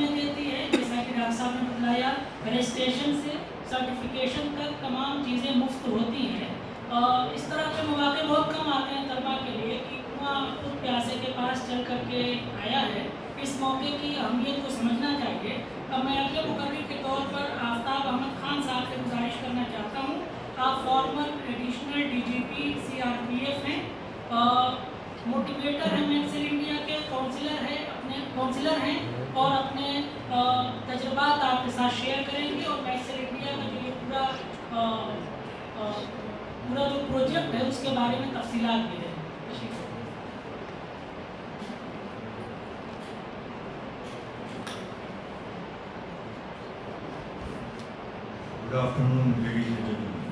में देती है, जैसा कि डॉक्टर साहब ने बताया, रजिस्ट्रेशन से सर्टिफिकेशन तक तमाम चीज़ें मुफ्त होती हैं। इस तरह के मौके बहुत कम आते हैं तलबा के लिए कि वहाँ खुद प्यासे के पास चल करके आया है। इस मौके की अहमियत को समझना चाहिए। अब मैं अगले मुकर्रिर के तौर पर आफ्ताब अहमद खान साहब से गुजारिश करना चाहता हूँ। आप फॉर्मर एडिशनल DGP CRPF हैं, मोटिवेटर हैं मैक्सेल इंडिया के, काउंसिलर हैं और अपने तजुर्बात आपके साथ शेयर करेंगे और मैक्सेल इंडिया का जो ये पूरा जो प्रोजेक्ट है उसके बारे में तफसीलात भी देंगे। Good afternoon, ladies and gentlemen.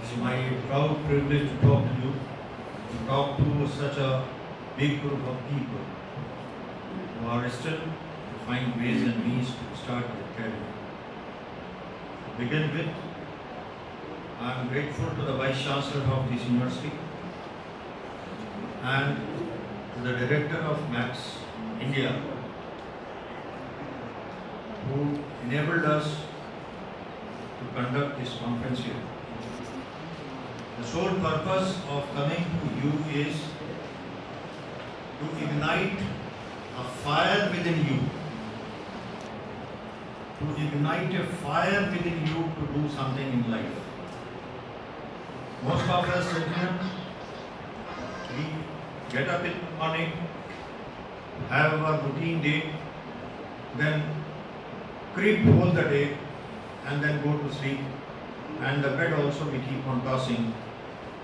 It's my proud privilege to talk to you, to talk to such a big group of people who are still to find ways and means to start their career. To begin with, I am grateful to the Vice Chancellor of this university and to the Director of Max India, who enabled us to conduct this conference here. The sole purpose of coming to you is to ignite a fire within you, to ignite a fire within you to do something in life. Most of us gentlemen, we get up in the morning, have our routine day, then creep all the day and then go to sleep, and the bed also we keep on tossing,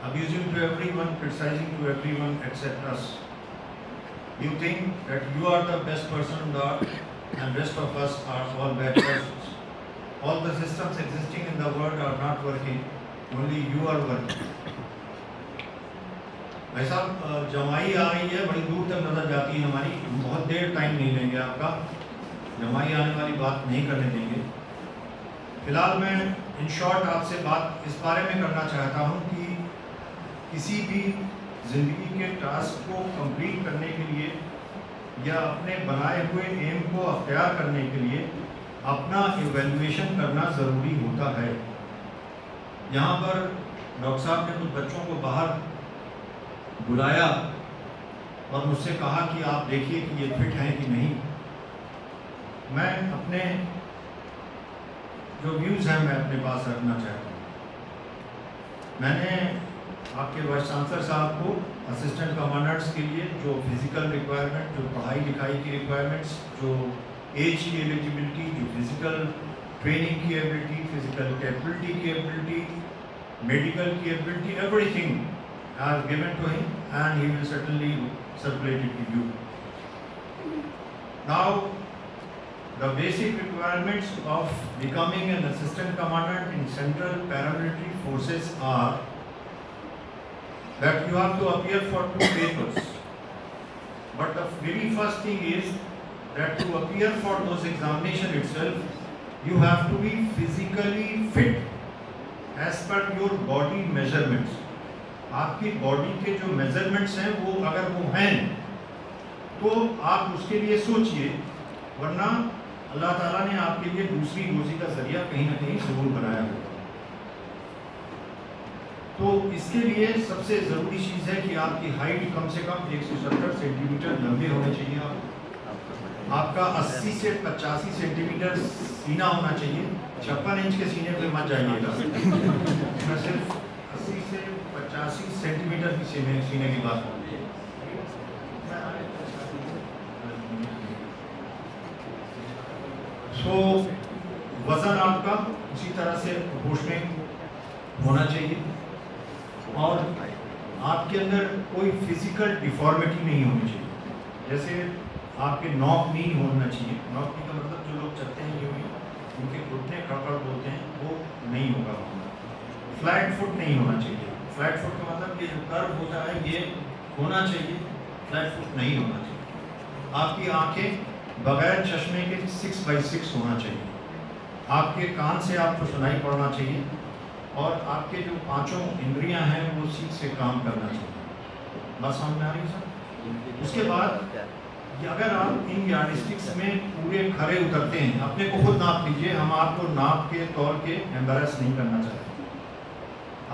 abusing to everyone, criticizing to everyone except us. You think that you are the best person on the earth and rest of us are all bad persons. All the systems existing in the world are not working, only you are working. भाई साहब जमाई आ रही है, बड़ी दूर तक नजर जाती है हमारी, बहुत देर टाइम नहीं लेंगे आपका, जमाई आने वाली बात नहीं करने देंगे। फिलहाल मैं इन शॉर्ट आपसे बात इस बारे में करना चाहता हूं कि किसी भी ज़िंदगी के टास्क को कंप्लीट करने के लिए या अपने बनाए हुए एम को अख्तियार करने के लिए अपना इवैल्यूएशन करना ज़रूरी होता है। यहाँ पर डॉक्टर साहब ने कुछ बच्चों को बाहर बुलाया और मुझसे कहा कि आप देखिए कि ये फिट हैं कि नहीं। मैं अपने जो व्यूज़ हैं मैं अपने पास रखना चाहता हूँ। मैंने आपके वाइस चांसलर साहब को असिस्टेंट कमांडर्स के लिए जो फिज़िकल रिक्वायरमेंट, जो पढ़ाई लिखाई की रिक्वायरमेंट्स, जो एज की एलिजिबिलिटी, जो फिज़िकल ट्रेनिंग की एबिलिटी, फिज़िकल कैपेबिलिटी की एबिलिटी, मेडिकल की ability, everything I have given to him and he will certainly circulate it to you. Now, the basic requirements of becoming an assistant commandant in Central Paramilitary Forces are that you have to appear for 2 papers. But the very first thing is that to appear for those examination itself, you have to be physically fit as per your body measurements. आपकी body के जो measurements हैं वो अगर वो हैं तो आप उसके लिए सोचिए, वरना अल्लाह ताला ने आपके लिए दूसरी रोजी का जरिया कहीं ना कहीं जरूर बनाया होगा। तो इसके लिए सबसे ज़रूरी चीज़ है कि आपकी हाइट कम से कम 170 सेंटीमीटर लंबे होने चाहिए। आपका 80 से 85 सेंटीमीटर सीना होना चाहिए। 56 इंच के सीने पे मत जाइएगा, मैं सिर्फ 80 से 85 सेंटीमीटर की सीने की बात कर रही है। सो वज़न आपका उसी तरह से प्रोपोर्शनल होना चाहिए और आपके अंदर कोई फिजिकल डिफॉर्मिटी नहीं होनी चाहिए। जैसे आपके नॉक नी होना चाहिए। नॉक नी का मतलब जो लोग चलते हैं यूँ उनके घुटने खड़खड़ बोलते हैं, वो नहीं होगा। फ्लैट फुट नहीं होना चाहिए। फ्लैट फुट का मतलब ये जो कर्व होता है ये होना चाहिए, फ्लैट फुट नहीं होना चाहिए। आपकी आंखें बगैर चश्मे के 6x6 होना चाहिए। आपके कान से आपको सुनाई पड़ना चाहिए और आपके जो 5 इंद्रियां हैं वो ठीक से काम करना चाहिए। बस समझ में आ रही है सर? उसके बाद कि अगर आप इन यार्डस्टिक्स में पूरे खरे उतरते हैं, अपने को खुद नाप लीजिए, हम आपको नाप के तौर के एम्बेरस नहीं करना चाहते।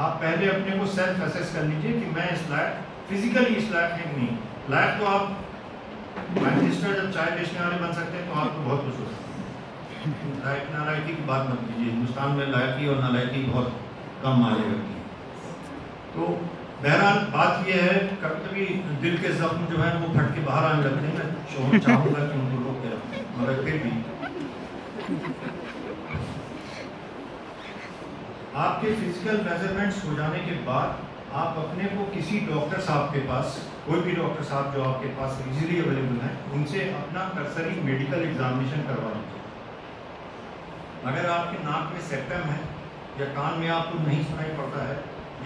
आप पहले अपने को सेल्फ असेस कर लीजिए कि मैं इस लायक, फिजिकली इस लायक है कि नहीं। लायक तो आप प्राइम मिनिस्टर जब चाय बेचने वाले बन सकते हैं तो आपको बहुत कुछ हो सकता है। लायक नालायकी की बात मत कीजिए, हिंदुस्तान में लायकी और नालायकी बहुत कम माने रखती है। तो बहरहाल बात यह है, कभी कभी दिल के जख्म जो है वो फट के बाहर आने लगते हैं। मैं चाहूँगा कि उनको रोक के रखें, मगर फिर भी आपके फिजिकल मेजरमेंट्स हो जाने के बाद आप अपने को किसी डॉक्टर साहब के पास, कोई भी डॉक्टर साहब जो आपके पास इजीली अवेलेबल हैं, उनसे अपना कर्सरी मेडिकल एग्जामिनेशन करवा लीजिए। अगर आपके नाक में सेप्टम है या कान में आपको नहीं सुनाई पड़ता है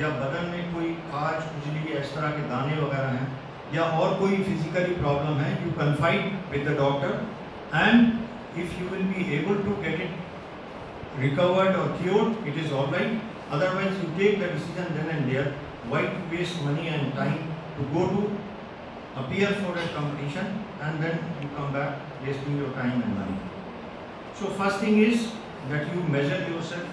या बदन में कोई खाज, खुजली या इस तरह के दाने वगैरह हैं या और कोई फिजिकली प्रॉब्लम है, you confide with the doctor and if you will be able to get it recovered or cured, it is all right. Otherwise, you take the decision then and there. Why to waste money and time to go to appear for a competition and then you come back wasting your time and money. So first thing is that you measure yourself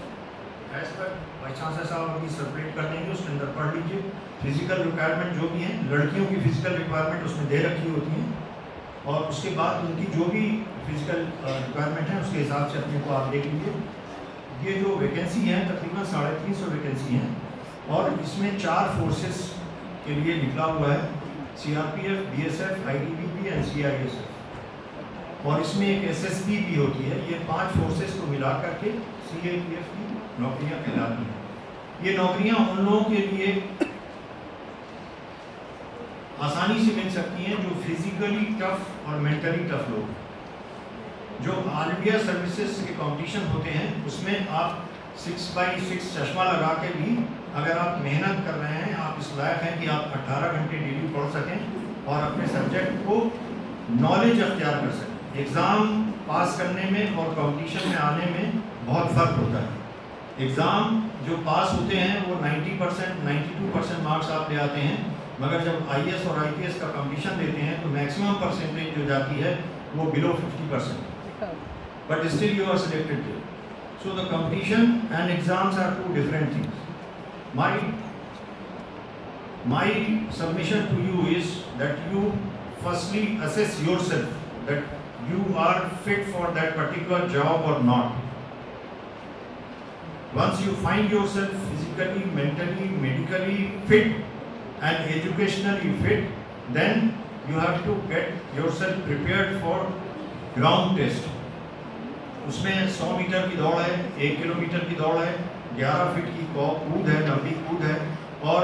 as per vice chancellor साहब अभी separate कर देंगे, उसके अंदर पढ़ लीजिए physical requirement जो भी हैं, लड़कियों की फिजिकल रिक्वायरमेंट उसमें दे रखी होती हैं और उसके बाद उनकी जो भी फिजिकल रिक्वायरमेंट है उसके हिसाब से अपने को आप देख लीजिए। ये जो वैकेंसी है तकरीबन 350 वैकेंसी हैं और इसमें 4 फोर्सेस के लिए निकला हुआ है, CRPF, BSF, ITBP and CISF, और इसमें एक SSB भी होती है। ये 5 फोर्सेस को मिला करके CAPF की नौकरियां कहलाती हैं। ये नौकरियां उन लोगों के लिए आसानी से मिल सकती हैं जो फिजिकली टफ और मेंटली टफ लोग। जो ऑल इंडिया सर्विसेज के कंपटीशन होते हैं उसमें आप 6x6 चश्मा लगा के भी अगर आप मेहनत कर रहे हैं, आप इस लायक हैं कि आप 18 घंटे डेली पढ़ सकें और अपने सब्जेक्ट को नॉलेज अख्तियार कर सकें। एग्ज़ाम पास करने में और कंपटीशन में आने में बहुत फ़र्क होता है। एग्ज़ाम जो पास होते हैं वो 90%, 92% मार्क्स आप ले आते हैं, मगर जब IAS और IPS का कंपटीशन देते हैं तो मैक्सिमम परसेंटेज जो जाती है वो below 50%, but still you are selected there. So the competition and exams are 2 different things. My submission to you is that you firstly assess yourself that you are fit for that particular job or not. Once you find yourself physically, mentally, medically fit and educationally fit, then you have to get yourself prepared for ground test. उसमें 100 metre की दौड़ है, 1 kilometre की दौड़ है, 11 feet की कूद है, लंबी कूद है और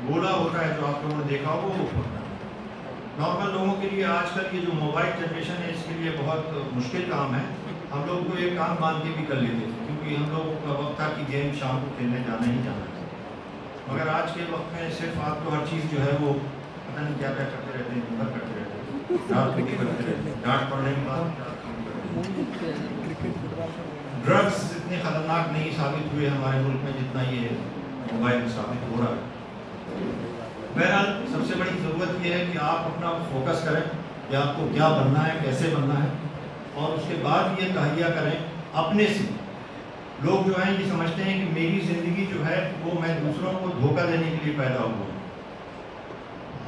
गोला होता है जो आप लोगों ने देखा हो वो होता है। नॉर्मल लोगों के लिए आजकल ये जो मोबाइल जनरेशन है इसके लिए बहुत मुश्किल काम है। हम लोग को एक काम मान के भी कर लेते थे क्योंकि हम लोगों का वक्त था कि गेम शाम को खेलने जाना ही जाना है, मगर आज के वक्त में सिर्फ आपको हर चीज़ जो है वो पता नहीं क्या क्या करते रहते हैं, निर्भर करते रहते हैं, डांट पड़ने के बाद। ड्रग्स इतने खतरनाक नहीं साबित हुए हमारे मुल्क में जितना ये मोबाइल साबित हो रहा है। बहरहाल सबसे बड़ी ज़रूरत ये है कि आप अपना फोकस करें कि आपको क्या बनना है, कैसे बनना है, और उसके बाद ये तहैया करें अपने से। लोग जो हैं ये समझते हैं कि मेरी ज़िंदगी जो है वो मैं दूसरों को धोखा देने के लिए पैदा हुआ।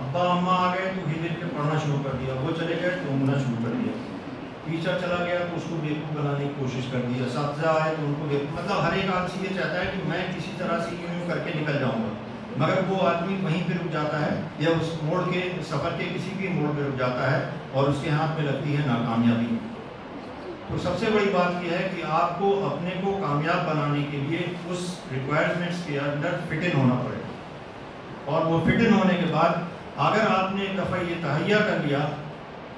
अब्बा अम्मा आ गए तो हिंदी के पढ़ना शुरू कर दिया, वो चले गए तो ऊँगना शुरू कर दिया, टीचर चला गया तो उसको बेवकूफ़ बनाने की कोशिश कर दी, साथी आए तो उनको बेवकूफ़, मतलब हर एक आदमी ये चाहता है कि मैं किसी तरह से यूँ करके निकल जाऊँगा, मगर वो आदमी वहीं पे रुक जाता है या उस मोड़ के सफ़र के किसी भी मोड़ पे रुक जाता है और उसके हाथ में लगती है नाकामयाबी। तो सबसे बड़ी बात यह है कि आपको अपने को कामयाब बनाने के लिए उस रिक्वायरमेंट्स के अंदर फिट इन होना पड़ेगा, और वो फिट इन होने के बाद अगर आपने एक दफ़ा ये तहैया कर लिया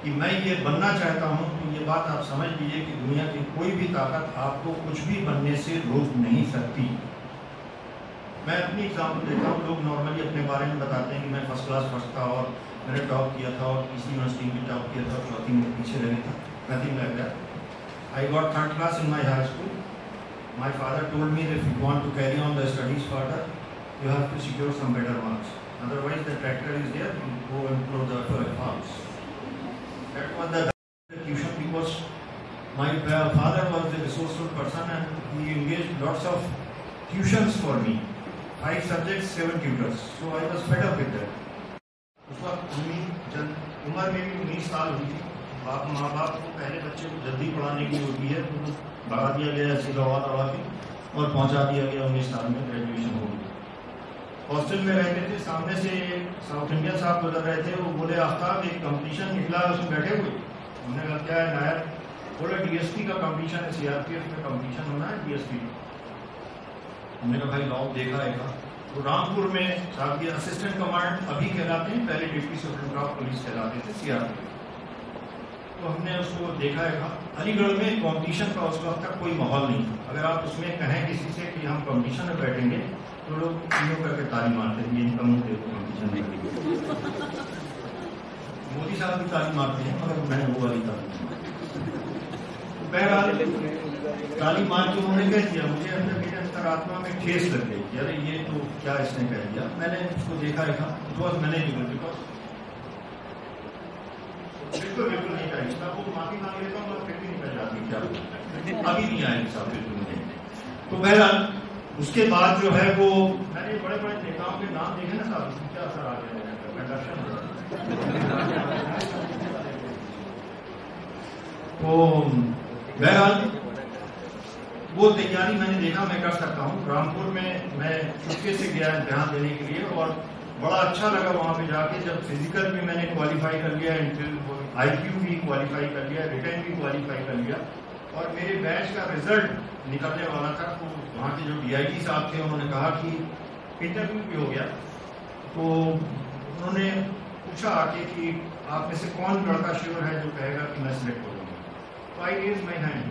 कि मैं ये बनना चाहता हूँ, तो ये बात आप समझ लीजिए कि दुनिया की कोई भी ताकत आपको कुछ भी बनने से रोक नहीं सकती। मैं अपनी एग्जाम्पल देता हूँ, लोग नॉर्मली अपने बारे में बताते हैं कि मैं फर्स्ट क्लास फर्स्ट था और मैंने टॉप किया था और किसी यूनिवर्सिटी में टॉप किया था, चौथी में पीछे लगे था, nothing like that. I got 3rd class in my high school. My father told me that if you want to carry on the studies further, you have to secure some better marks. Otherwise, the tractor is there, you go and blow the house. That resourceful person and he engaged lots of tuitions for me. 5 subjects, 7 tutors. So I was fed up with that. उस वक्त उम्र में भी 19 साल हुई थी। माँ बाप को पहले बच्चे को जल्दी पढ़ाने की होती है, तो बढ़ा दिया गया ऐसे दवा के और पहुँचा दिया गया 19 साल में ग्रेजुएशन हो गई। हॉस्टल में रहते थे, सामने से साउथ इंडियन साहब गुजर रहे थे, वो बोले आफ्ताब एक कंपटीशन निकला है उसमें बैठे हुए। हमने कहा क्या है नायर? बोले DSP का कंपटीशन है, CRPF में कंपटीशन होना है DSP। हमने कहा भाई लाओ देखा है। तो रामपुर में साहब ये असिस्टेंट कमांडेंट अभी कहलाते हैं, पहले डिप्टी सुप्रीम ऑफ पुलिस कहलाते थे CRPF। तो हमने उसको देखा है। अलीगढ़ में कंपटीशन का उस वक्त तक कोई माहौल नहीं था। अगर आप उसमें कहें किसी से कि हम कंपटीशन में बैठेंगे तो लोग तीनों करके ताली मारते हैं, इनका मुंह देखो कंपटीशन में। मोदी साहब भी ताली मारते हैं, मगर मैंने वो वाली ताली। बहरहाल ताली मार के उन्होंने कह दिया, मुझे अपने मेरे अंतरात्मा में ठेस लग गई कि अरे ये तो क्या इसने कह दिया। मैंने उसको देखा था, तो मैंने बिल्कुल नहीं करेंगे। मैं वो माफी मांग लेता हूँ और फिर भी निकल जाती क्या अभी नहीं आएंगे साहब, बिल्कुल नहीं। तो बहरहाल उसके बाद जो है वो मैंने बड़े बड़े नेताओं के नाम देखे ना साहब, क्या असर आ गया। तो बहरहाल वो तैयारी मैंने देखा मैं कर सकता हूँ। रामपुर में मैं चुपके से गया ध्यान देने के लिए और बड़ा अच्छा लगा वहाँ पे जाके। जब फिजिकल भी मैंने क्वालिफाई कर लिया, IQ भी क्वालिफाई कर लिया, रिटर्न भी क्वालिफाई कर लिया और मेरे बैच का रिजल्ट निकलने वाला था। तो वहाँ के जो DIG साहब थे उन्होंने कहा कि इंटरव्यू भी हो गया। तो उन्होंने पूछा आके कि आप में से कौन लड़का श्योर है जो कहेगा कि मैं सिलेक्ट हो जाऊँगा। तो आई रेज माई हैंड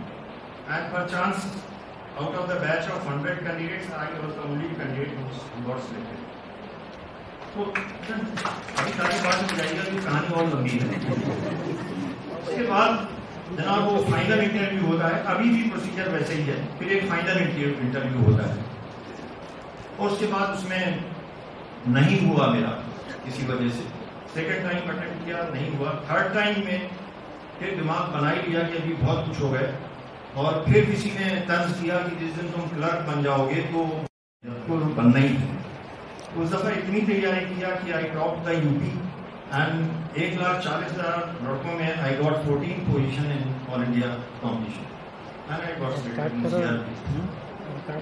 एंड पर chance out of the batch of 100 candidates I was the only candidate who got selected. तो अभी सारी बात हो जाएगा कि कहानी और लंबी है। उसके बाद जनाब वो फाइनल इंटरव्यू होता है, अभी भी प्रोसीजर वैसे ही है। फिर एक फाइनल इंटरव्यू होता है और उसके बाद उसमें नहीं हुआ मेरा किसी वजह से। सेकंड टाइम अटेम्प्ट किया, नहीं हुआ। थर्ड टाइम में फिर दिमाग बना ही लिया कि अभी बहुत कुछ हो गए और फिर किसी ने तर्ज किया कि जिस दिन तुम क्लर्क बन जाओगे तो बनना ही है। उस दफा इतनी तैयारी किया कि आई टॉप द UP एंड 1,40,000 लड़कों में I got 14 position in all India competition and I got selected.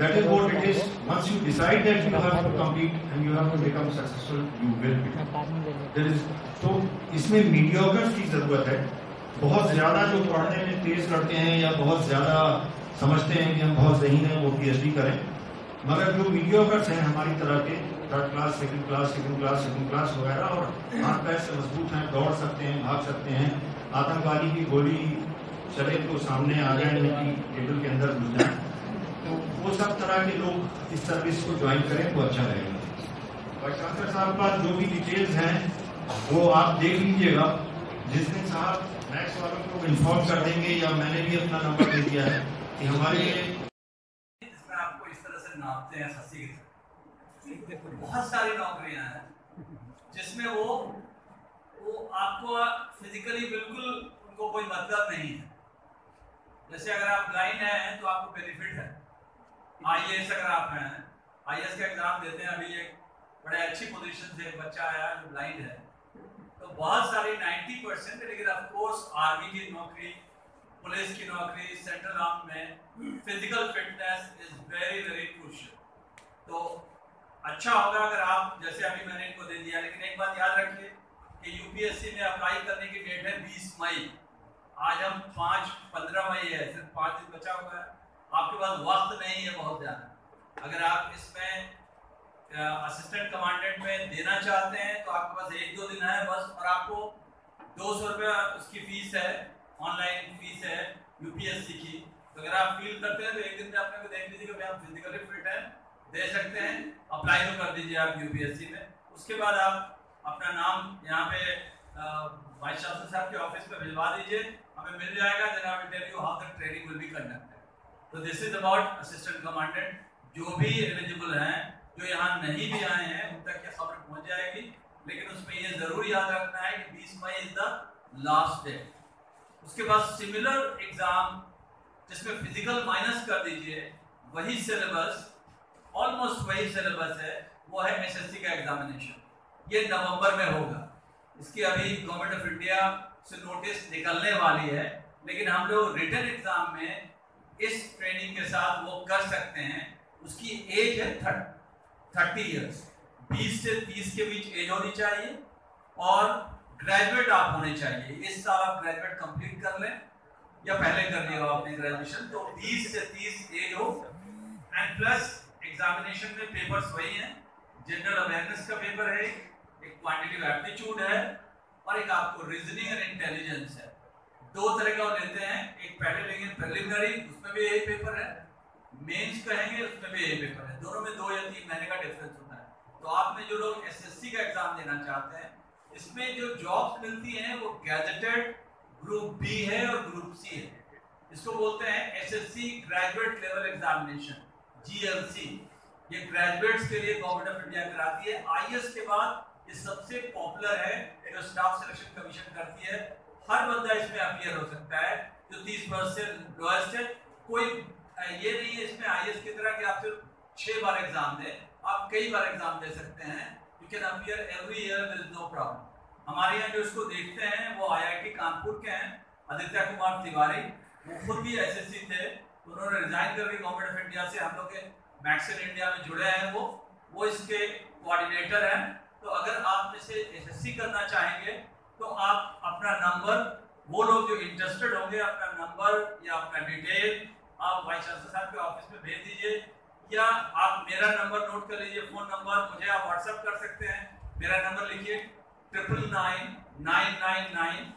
That is what it is. Once you decide that you have to compete and you have to become successful, you will be. There is तो इसमें Mediocres की जरूरत है। बहुत ज्यादा जो पढ़ने में तेज लड़के हैं या बहुत ज्यादा समझते हैं कि हम बहुत ज़हीन हैं वो PhD करें, मगर जो मीडियोकर्स हैं हमारी तरह के थर्ड क्लास, सेकंड क्लास वगैरह और हाथ पैर से मजबूत हैं, दौड़ सकते हैं, भाग सकते हैं, आतंकवादी की गोली चले तो सामने आ जाए, उनकी टेबल के अंदर घुस जाए, तो वो सब तरह के लोग इस सर्विस को ज्वाइन करें तो अच्छा रहेगा। और शास्त्र साहब का जो भी डिटेल्स हैं वो आप देख लीजिएगा। जिस दिन साहब नेक्स्ट वालों को इन्फॉर्म कर देंगे या मैंने भी अपना नंबर दे दिया है कि हमारे इसमें आपको इस तरह से नापते हैं सस्ती की तरह। बहुत सारी नौकरियां हैं जिसमें वो आपको फिजिकली बिल्कुल उनको कोई मतलब नहीं है। जैसे अगर आप ब्लाइंड हैं तो आपको बेनिफिट है। IAS अगर आप हैं, IAS का एग्जाम देते हैं, अभी एक बड़े अच्छी पोजीशन से एक बच्चा आया जो ब्लाइंड है, तो बहुत सारी 90%, लेकिन ऑफ कोर्स आर्मी की नौकरी, पुलिस की नौकरी, सेंट्रल आर्म में physical fitness is very very crucial. तो अच्छा होगा अगर आप, जैसे अभी मैंने इनको दे दिया, लेकिन एक बात याद रखिए कि UPSC में अप्लाई करने की डेट है 20 मई। आज हम 15 मई है, सिर्फ 5 दिन बचा हुआ है। आपके पास वक्त नहीं है बहुत ज़्यादा। अगर आप इसमें असिस्टेंट कमांडेंट में देना चाहते हैं तो आपके पास 1-2 दिन है बस, और आपको 200 रुपया उसकी फीस है, ऑनलाइन फीस है UPSC की। तो अगर आप फील करते हैं तो एक दिन में अपने को देख लीजिए कि आप फिजिकली फिट हैं, दे सकते हैं, अप्लाई तो कर दीजिए आप UPSC में। उसके बाद आप अपना नाम यहाँ पे वाइस चांसलर साहब के ऑफिस पे भिजवा दीजिए, हमें मिल जाएगा। Then I will tell you how the training will be conducted. तो this is about assistant commandant. जो भी एलिजिबल हैं, जो यहाँ नहीं भी आए हैं, उन तक ये खबर पहुँच जाएगी। लेकिन उसमें ये जरूर याद रखना है कि 20 May is the last day. उसके बाद सिमिलर एग्जाम जिसमें फिजिकल माइनस कर दीजिए, वही सिलेबस, ऑलमोस्ट वही सिलेबस है, वो है एसएससी का एग्जामिनेशन। ये नवंबर में होगा। इसकी अभी गवर्नमेंट ऑफ इंडिया से नोटिस निकलने वाली है, लेकिन हम लोग रिटन एग्जाम में इस ट्रेनिंग के साथ वो कर सकते हैं। उसकी एज है 30 इयर्स, 20 से 30 के बीच एज होनी चाहिए और ग्रेजुएट आप होने चाहिए। इस साल आप ग्रेजुएट कंप्लीट कर लें या पहले कर लिया हो आपने ग्रेजुएशन, तो 20 से 30 एज हो। एंड प्लस एग्जामिनेशन में पेपर्स वही हैं, जनरल अवेयरनेस का पेपर है, एक क्वांटिटेटिव एप्टीट्यूड है और एक आपको रीजनिंग एंड इंटेलिजेंस है। 2 तरह का लेते हैं, एक पहले लेंगे प्रिलिमिनरी, उसमें भी यही पेपर है, मेंस कहेंगे उसमें भी यही पेपर है। दोनों में 2 या 3 महीने का डिफरेंस होता है। तो आप में जो लोग एसएससी का एग्जाम देना चाहते हैं, इसमें जो जॉब्स मिलती हैं वो गैजेटेड ग्रुप बी है और ग्रुप सी है। इसको बोलते हैं SSC graduate level examination, GLC. ये ग्रेजुएट्स के लिए गवर्नमेंट ऑफ इंडिया कराती है। आईएएस के बाद ये सबसे पॉपुलर है, जो स्टाफ सिलेक्शन कमीशन करती है। हर बंदा इसमें अपीयर हो सकता है जो 30 वर्ष से लोएस्ट है। कोई ये नहीं है इसमें आईएएस की तरह कि आप सिर्फ 6 बार एग्जाम दें, आप कई बार एग्जाम दे सकते हैं। You can appear every year, there is no problem. हमारे यहाँ जो इसको देखते हैं वो आईआईटी कानपुर के हैं, आदित्य कुमार तिवारी। वो खुद भी एसएससी थे, उन्होंने रिजाइन करके गवर्नमेंट ऑफ इंडिया से हम लोग के मैक्स इन इंडिया में जुड़े हैं। वो इसके कोऑर्डिनेटर हैं। तो अगर आप इसे एसएससी करना चाहेंगे तो आप अपना नंबर, वो लोग जो इंटरेस्टेड होंगे, अपना नंबर या अपना डिटेल आप वाइस चांसलर साहब के ऑफिस में भेज दीजिए, या आप मेरा नंबर नोट कर लीजिए, फोन नंबर, मुझे आप व्हाट्सएप कर सकते हैं। मेरा नंबर लिखिए 999999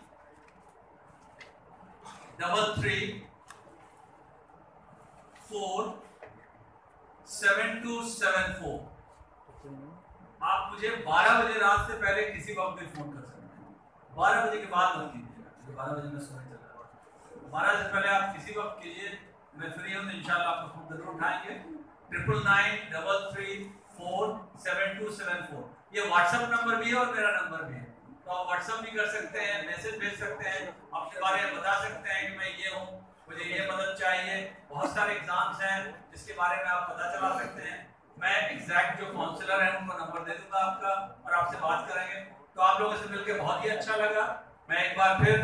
334724। आप मुझे 12 बजे रात से पहले किसी वक्त भी फोन कर सकते हैं। 12 बजे के बाद मत कीजिएगा, 12 बजे में सोने चला रहा हूं। 12 से पहले आप किसी वक्त कीजिए, मैं फ्री हूँ तो इंशाल्लाह आपको फोन जरूर उठाएंगे। 9999334724। ये व्हाट्सएप नंबर भी है और मेरा नंबर भी है, तो आप व्हाट्सएप भी कर सकते हैं, मैसेज भेज सकते हैं, अपने बारे में बता सकते हैं कि मैं ये हूँ, मुझे ये मदद चाहिए। बहुत सारे एग्जाम्स हैं जिसके बारे में आप पता चला सकते हैं। मैं एग्जैक्ट जो काउंसलर हैं उनको नंबर दे दूंगा आपका और आपसे बात करेंगे। तो आप लोगों से मिलकर बहुत ही अच्छा लगा। मैं एक बार फिर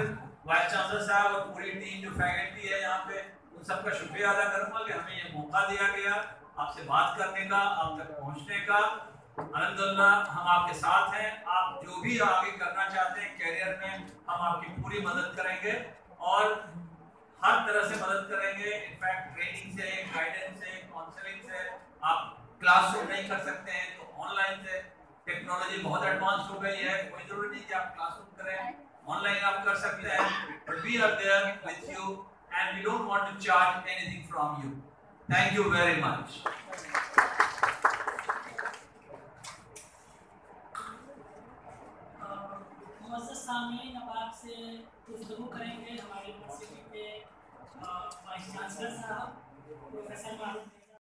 वाइस चांसलर साहब और पूरी टीम जो फैकल्टी है यहाँ पे, उन सबका शुक्रिया अदा करूंगा कि हमें ये मौका दिया गया आपसे बात करने का, आप तक पहुँचने का। अल्हम्दुलिल्लाह हम आपके साथ हैं। आप जो भी आगे करना चाहते हैं कैरियर में, हम आपकी पूरी मदद करेंगे और हर तरह से मदद करेंगे। इनफैक्ट ट्रेनिंग से, गाइडेंस से, काउंसलिंग से। आप क्लासरूम नहीं कर सकते हैं तो ऑनलाइन से, टेक्नोलॉजी बहुत एडवांस हो गई है, कोई जरूरी नहीं कि आप क्लासरूम करें, ऑनलाइन आप कर सकते हैं। But we are there with you and we don't want to charge anything from you. Thank you very much. सामीन अब आपसे गुफ्तगू करेंगे हमारे यूनिवर्सिटी के वाइस चांसलर साहब प्रोफेसर मारूफ